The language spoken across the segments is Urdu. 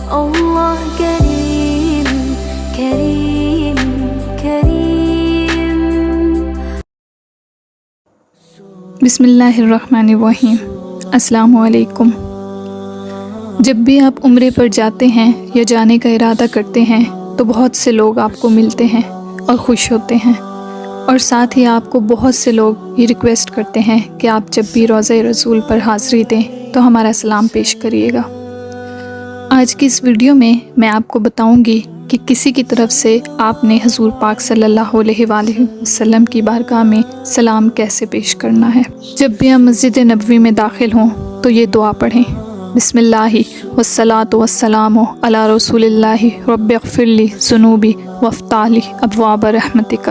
اللہ کریم کریم کریم۔ بسم اللہ الرحمن الرحیم۔ السلام علیکم۔ جب بھی آپ عمرے پر جاتے ہیں یا جانے کا ارادہ کرتے ہیں تو بہت سے لوگ آپ کو ملتے ہیں اور خوش ہوتے ہیں، اور ساتھ ہی آپ کو بہت سے لوگ یہ ریکویسٹ کرتے ہیں کہ آپ جب بھی روضہ رسول پر حاضری دیں تو ہمارا سلام پیش کریے گا۔ آج کی اس ویڈیو میں میں آپ کو بتاؤں گی کہ کسی کی طرف سے آپ نے حضور پاک صلی اللہ علیہ وآلہ وسلم کی بارگاہ میں سلام کیسے پیش کرنا ہے۔ جب بھی آپ مسجد نبوی میں داخل ہوں تو یہ دعا پڑھیں، بسم اللہ والصلاة والسلام علی رسول اللہ رب اغفر لی ذنوبی وافتح لی ابواب رحمتک۔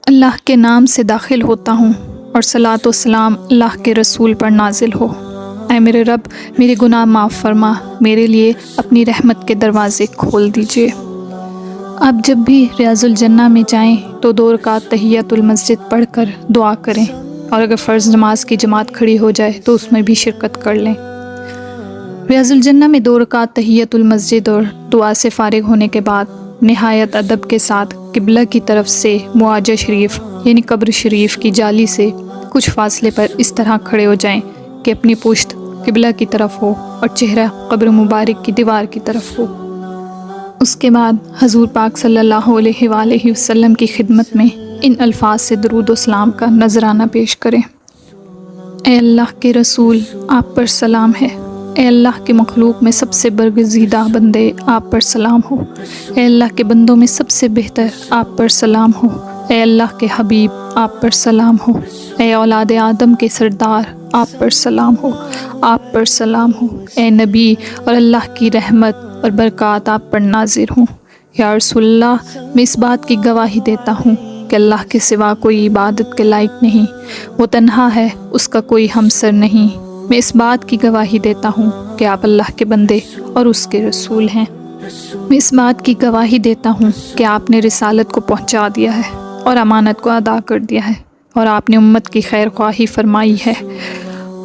اللہ کے نام سے داخل ہوتا ہوں اور صلاۃ و سلام اللہ کے رسول پر نازل ہو۔ اے میرے رب، میرے گناہ معاف فرما، میرے لیے اپنی رحمت کے دروازے کھول دیجیے۔ آپ جب بھی ریاض الجنہ میں جائیں تو 2 رکعت تحیۃ المسجد پڑھ کر دعا کریں، اور اگر فرض نماز کی جماعت کھڑی ہو جائے تو اس میں بھی شرکت کر لیں۔ ریاض الجنہ میں 2 رکعت تحیۃ المسجد اور دعا سے فارغ ہونے کے بعد نہایت ادب کے ساتھ قبلہ کی طرف سے معاجہ شریف یعنی قبر شریف کی جالی سے کچھ فاصلے پر اس طرح کھڑے ہو جائیں کہ اپنی پشت قبلہ کی طرف ہو اور چہرہ قبر مبارک کی دیوار کی طرف ہو۔ اس کے بعد حضور پاک صلی اللہ علیہ وآلہ وسلم کی خدمت میں ان الفاظ سے درود و سلام کا نذرانہ پیش کریں۔ اے اللہ کے رسول، آپ پر سلام ہے۔ اے اللہ کے مخلوق میں سب سے برگزیدہ بندے، آپ پر سلام ہو۔ اے اللہ کے بندوں میں سب سے بہتر، آپ پر سلام ہو۔ اے اللہ کے حبیب، آپ پر سلام ہو۔ اے اولاد آدم کے سردار، آپ پر سلام ہو، آپ پر سلام ہو۔ اے نبی، اور اللہ کی رحمت اور برکات آپ پر نازل ہوں۔ یا رسول اللہ، میں اس بات کی گواہی دیتا ہوں کہ اللہ کے سوا کوئی عبادت کے لائق نہیں، وہ تنہا ہے، اس کا کوئی ہمسر نہیں۔ میں اس بات کی گواہی دیتا ہوں کہ آپ اللہ کے بندے اور اس کے رسول ہیں۔ میں اس بات کی گواہی دیتا ہوں کہ آپ نے رسالت کو پہنچا دیا ہے اور امانت کو ادا کر دیا ہے، اور آپ نے امت کی خیر خواہی فرمائی ہے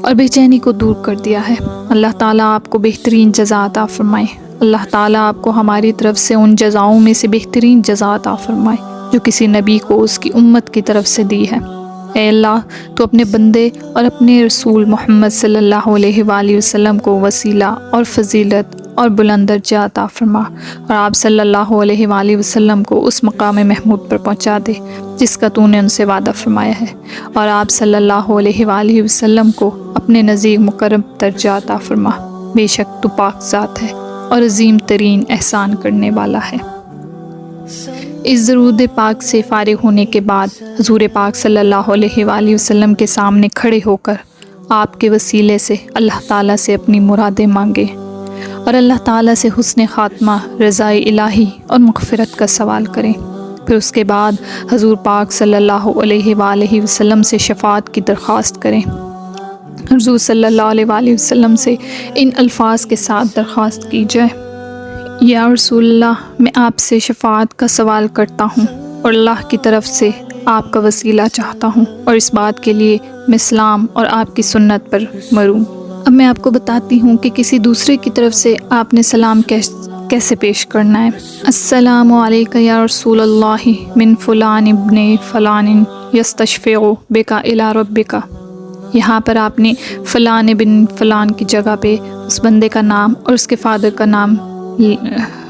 اور بے چینی کو دور کر دیا ہے۔ اللہ تعالیٰ آپ کو بہترین جزا عطا فرمائے۔ اللہ تعالیٰ آپ کو ہماری طرف سے ان جزاؤں میں سے بہترین جزا عطا فرمائے جو کسی نبی کو اس کی امت کی طرف سے دی ہے۔ اے اللہ، تو اپنے بندے اور اپنے رسول محمد صلی اللہ علیہ وآلہ وسلم کو وسیلہ اور فضیلت اور بلند درجہ عطا فرما، اور آپ صلی اللہ علیہ وآلہ وسلم کو اس مقام محمود پر پہنچا دے جس کا تو نے ان سے وعدہ فرمایا ہے، اور آپ صلی اللہ علیہ وآلہ وسلم کو اپنے نزدیک مقرب درجہ عطا فرما۔ بے شک تو پاک ذات ہے اور عظیم ترین احسان کرنے والا ہے۔ اس درود پاک سے فارغ ہونے کے بعد حضور پاک صلی اللہ علیہ وآلہ وسلم کے سامنے کھڑے ہو کر آپ کے وسیلے سے اللہ تعالیٰ سے اپنی مرادیں مانگیں، اور اللہ تعالیٰ سے حسن خاتمہ، رضائے الہی اور مغفرت کا سوال کریں۔ پھر اس کے بعد حضور پاک صلی اللہ علیہ وآلہ وسلم سے شفاعت کی درخواست کریں۔ حضور صلی اللہ علیہ وآلہ وسلم سے ان الفاظ کے ساتھ درخواست کی جائے: یا رسول اللہ، میں آپ سے شفاعت کا سوال کرتا ہوں اور اللہ کی طرف سے آپ کا وسیلہ چاہتا ہوں، اور اس بات کے لیے میں اسلام اور آپ کی سنت پر مروں۔ اب میں آپ کو بتاتی ہوں کہ کسی دوسرے کی طرف سے آپ نے سلام کیسے پیش کرنا ہے۔ السلام علیک یا رسول اللہ من فلان ابن فلان یستشفع بک الی ربک۔ یہاں پر آپ نے فلان ابن فلان کی جگہ پہ اس بندے کا نام اور اس کے فادر کا نام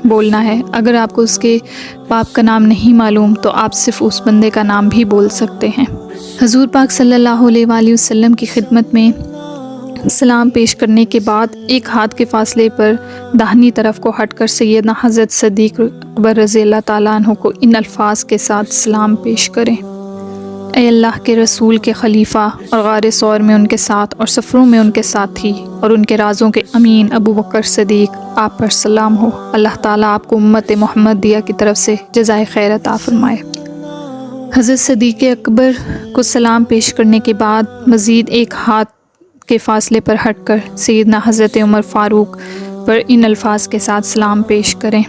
بولنا ہے۔ اگر آپ کو اس کے باپ کا نام نہیں معلوم تو آپ صرف اس بندے کا نام بھی بول سکتے ہیں۔ حضور پاک صلی اللہ علیہ وآلہ وسلم کی خدمت میں سلام پیش کرنے کے بعد 1 ہاتھ کے فاصلے پر داہنی طرف کو ہٹ کر سیدنا حضرت صدیق اکبر رضی اللہ تعالیٰ عنہ کو ان الفاظ کے ساتھ سلام پیش کریں: اے اللہ کے رسول کے خلیفہ اور غار ثور میں ان کے ساتھ اور سفروں میں ان کے ساتھی اور ان کے رازوں کے امین ابو بکر صدیق، آپ پر سلام ہو۔ اللہ تعالیٰ آپ کو امت محمدیہ کی طرف سے جزائے خیر عطا فرمائے۔ حضرت صدیق اکبر کو سلام پیش کرنے کے بعد مزید 1 ہاتھ کے فاصلے پر ہٹ کر سیدنا حضرت عمر فاروق پر ان الفاظ کے ساتھ سلام پیش کریں: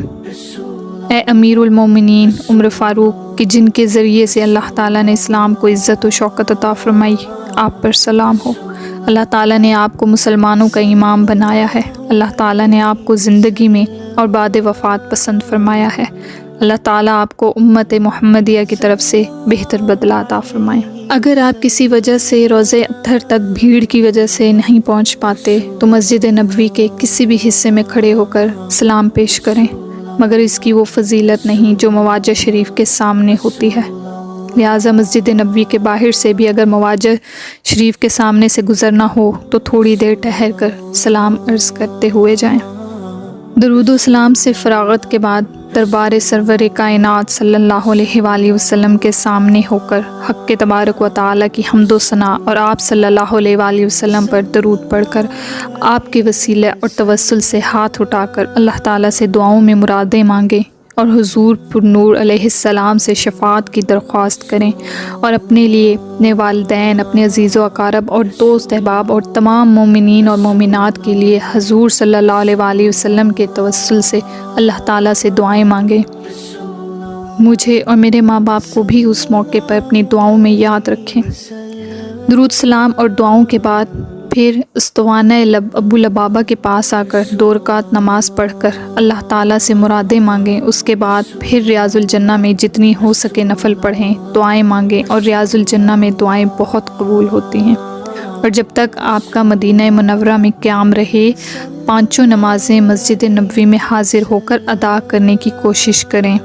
اے امیر المومنین عمر فاروق، کہ جن کے ذریعے سے اللہ تعالیٰ نے اسلام کو عزت و شوکت عطا فرمائی، آپ پر سلام ہو۔ اللہ تعالیٰ نے آپ کو مسلمانوں کا امام بنایا ہے۔ اللہ تعالیٰ نے آپ کو زندگی میں اور بعد وفات پسند فرمایا ہے۔ اللہ تعالیٰ آپ کو امت محمدیہ کی طرف سے بہتر بدلہ عطا فرمائے۔ اگر آپ کسی وجہ سے روضہ اطہر تک بھیڑ کی وجہ سے نہیں پہنچ پاتے تو مسجد نبوی کے کسی بھی حصے میں کھڑے ہو کر سلام پیش کریں، مگر اس کی وہ فضیلت نہیں جو مواجہ شریف کے سامنے ہوتی ہے۔ لہٰذا مسجد نبوی کے باہر سے بھی اگر مواجہ شریف کے سامنے سے گزرنا ہو تو تھوڑی دیر ٹھہر کر سلام عرض کرتے ہوئے جائیں۔ درود و سلام سے فراغت کے بعد دربار سرور کائنات صلی اللہ علیہ وآلہ وسلم کے سامنے ہو کر حق تبارک و تعالیٰ کی حمد و ثنا اور آپ صلی اللہ علیہ وآلہ وسلم پر درود پڑھ کر آپ کے وسیلے اور توسل سے ہاتھ اٹھا کر اللہ تعالیٰ سے دعاؤں میں مرادیں مانگیں اور حضور پر نور علیہ السلام سے شفاعت کی درخواست کریں، اور اپنے لیے، اپنے والدین، اپنے عزیز و اقارب اور دوست احباب اور تمام مومنین اور مومنات کے لیے حضور صلی اللہ علیہ وآلہ وسلم کے توسل سے اللہ تعالیٰ سے دعائیں مانگیں۔ مجھے اور میرے ماں باپ کو بھی اس موقع پر اپنی دعاؤں میں یاد رکھیں۔ درود سلام اور دعاؤں کے بعد پھر استوانہ ابو لبابہ کے پاس آ کر 2 رکعت نماز پڑھ کر اللہ تعالیٰ سے مرادیں مانگیں۔ اس کے بعد پھر ریاض الجنہ میں جتنی ہو سکے نفل پڑھیں، دعائیں مانگیں، اور ریاض الجنہ میں دعائیں بہت قبول ہوتی ہیں۔ اور جب تک آپ کا مدینہ منورہ میں قیام رہے 5 نمازیں مسجد نبوی میں حاضر ہو کر ادا کرنے کی کوشش کریں،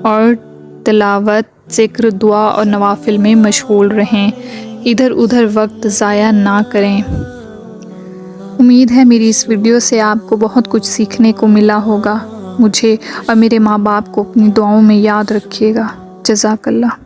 اور تلاوت، ذکر، دعا اور نوافل میں مشغول رہیں، ادھر ادھر وقت ضائع نہ کریں۔ امید ہے میری اس ویڈیو سے آپ کو بہت کچھ سیکھنے کو ملا ہوگا۔ مجھے اور میرے ماں باپ کو اپنی دعاؤں میں یاد رکھیے گا۔ جزاک اللہ۔